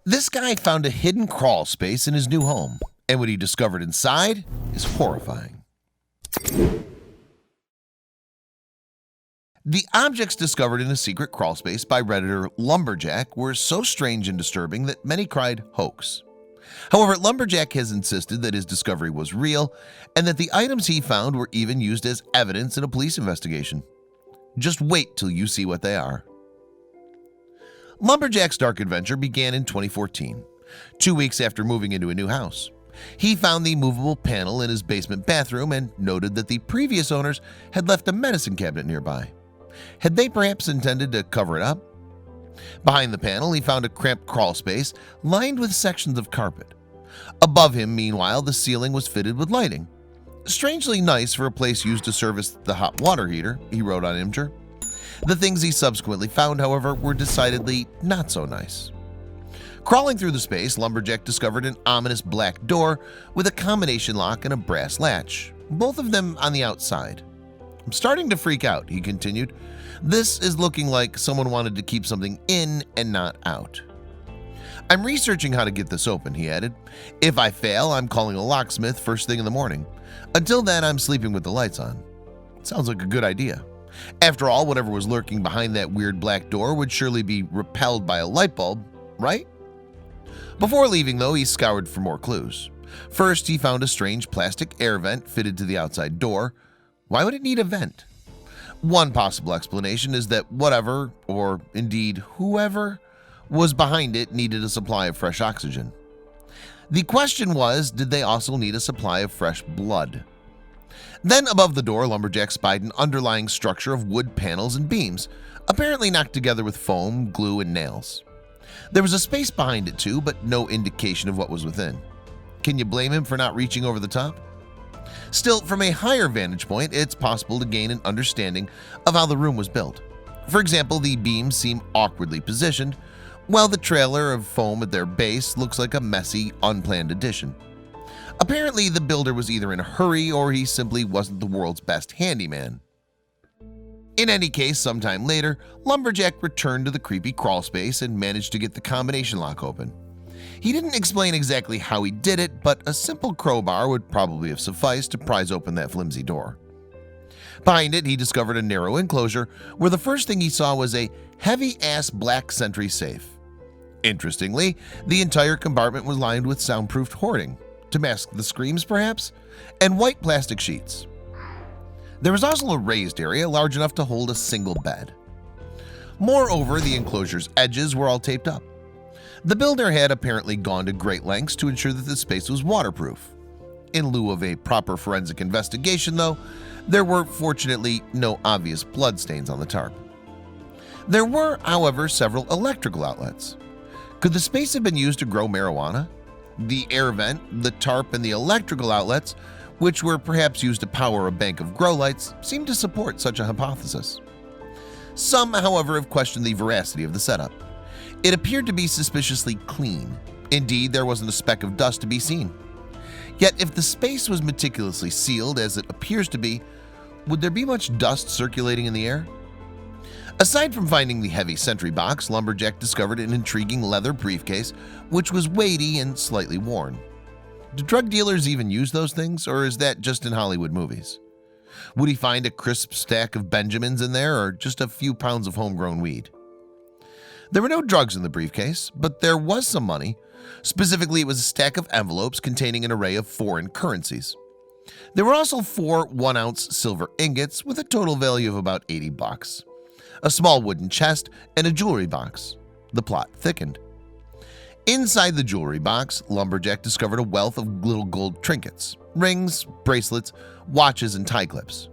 This guy found a hidden crawl space in his new home, and what he discovered inside is horrifying. The objects discovered in a secret crawl space by redditor lmbrjack were so strange and disturbing that many cried hoax. However, lmbrjack has insisted that his discovery was real and that the items he found were even used as evidence in a police investigation. Just wait till you see what they are. Lmbrjack's dark adventure began in 2014, 2 weeks after moving into a new house. He found the movable panel in his basement bathroom and noted that the previous owners had left a medicine cabinet nearby. Had they perhaps intended to cover it up? Behind the panel, he found a cramped crawl space lined with sections of carpet. Above him, meanwhile, the ceiling was fitted with lighting. Strangely nice for a place used to service the hot water heater, he wrote on Imgur. The things he subsequently found, however, were decidedly not so nice. Crawling through the space, lmbrjack discovered an ominous black door with a combination lock and a brass latch, both of them on the outside. "I'm starting to freak out," he continued. "This is looking like someone wanted to keep something in and not out. I'm researching how to get this open," he added. "If I fail, I'm calling a locksmith first thing in the morning. Until then, I'm sleeping with the lights on." Sounds like a good idea. After all, whatever was lurking behind that weird black door would surely be repelled by a light bulb, right? Before leaving, though, he scoured for more clues. First, he found a strange plastic air vent fitted to the outside door. Why would it need a vent? One possible explanation is that whatever, or indeed whoever, was behind it needed a supply of fresh oxygen. The question was, did they also need a supply of fresh blood? Then above the door, lmbrjack spied an underlying structure of wood panels and beams, apparently knocked together with foam, glue, and nails. There was a space behind it too, but no indication of what was within. Can you blame him for not reaching over the top? Still, from a higher vantage point, it's possible to gain an understanding of how the room was built. For example, the beams seem awkwardly positioned, while the trailer of foam at their base looks like a messy, unplanned addition. Apparently, the builder was either in a hurry or he simply wasn't the world's best handyman. In any case, sometime later, lmbrjack returned to the creepy crawl space and managed to get the combination lock open. He didn't explain exactly how he did it, but a simple crowbar would probably have sufficed to prise open that flimsy door. Behind it, he discovered a narrow enclosure where the first thing he saw was a heavy-ass black sentry safe. Interestingly, the entire compartment was lined with soundproofed hoarding, to mask the screams perhaps, and white plastic sheets. There was also a raised area large enough to hold a single bed. Moreover, the enclosure's edges were all taped up. The builder had apparently gone to great lengths to ensure that the space was waterproof. In lieu of a proper forensic investigation, though, there were fortunately no obvious bloodstains on the tarp. There were, however, several electrical outlets. Could the space have been used to grow marijuana? The air vent, the tarp, and the electrical outlets, which were perhaps used to power a bank of grow lights, seemed to support such a hypothesis. Some, however, have questioned the veracity of the setup. It appeared to be suspiciously clean. Indeed, there wasn't a speck of dust to be seen. Yet, if the space was meticulously sealed, as it appears to be, would there be much dust circulating in the air? Aside from finding the heavy sentry box, lmbrjack discovered an intriguing leather briefcase, which was weighty and slightly worn. Do drug dealers even use those things, or is that just in Hollywood movies? Would he find a crisp stack of Benjamins in there, or just a few pounds of homegrown weed? There were no drugs in the briefcase, but there was some money. Specifically, it was a stack of envelopes containing an array of foreign currencies. There were also 4 1-ounce silver ingots with a total value of about $80, a small wooden chest, and a jewelry box. The plot thickened. Inside the jewelry box, lmbrjack discovered a wealth of little gold trinkets, rings, bracelets, watches, and tie clips.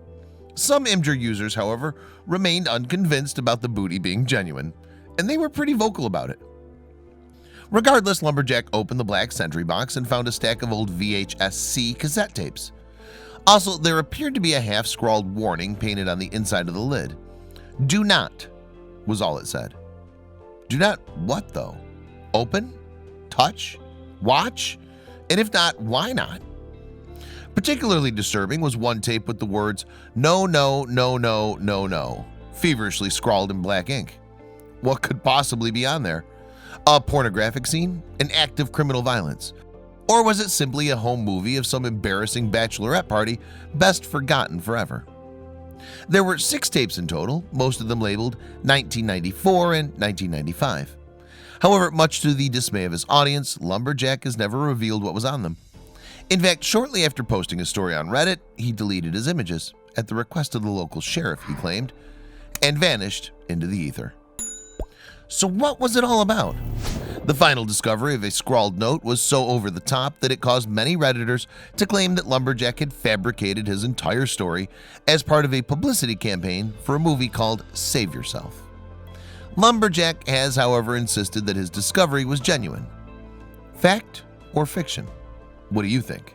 Some Imgur users, however, remained unconvinced about the booty being genuine, and they were pretty vocal about it. Regardless, lmbrjack opened the black sentry box and found a stack of old VHS-C cassette tapes. Also, there appeared to be a half-scrawled warning painted on the inside of the lid. "Do not," was all it said. Do not what, though? Open? Touch? Watch? And if not, why not? Particularly disturbing was one tape with the words, "No, no, no, no, no, no," feverishly scrawled in black ink. What could possibly be on there? A pornographic scene? An act of criminal violence? Or was it simply a home movie of some embarrassing bachelorette party best forgotten forever? There were 6 tapes in total, most of them labeled 1994 and 1995. However, much to the dismay of his audience, Lumberjack has never revealed what was on them. In fact, shortly after posting a story on Reddit, he deleted his images, at the request of the local sheriff, he claimed, and vanished into the ether. So what was it all about? The final discovery of a scrawled note was so over the top that it caused many Redditors to claim that Lumberjack had fabricated his entire story as part of a publicity campaign for a movie called Save Yourself. Lumberjack has, however, insisted that his discovery was genuine. Fact or fiction? What do you think?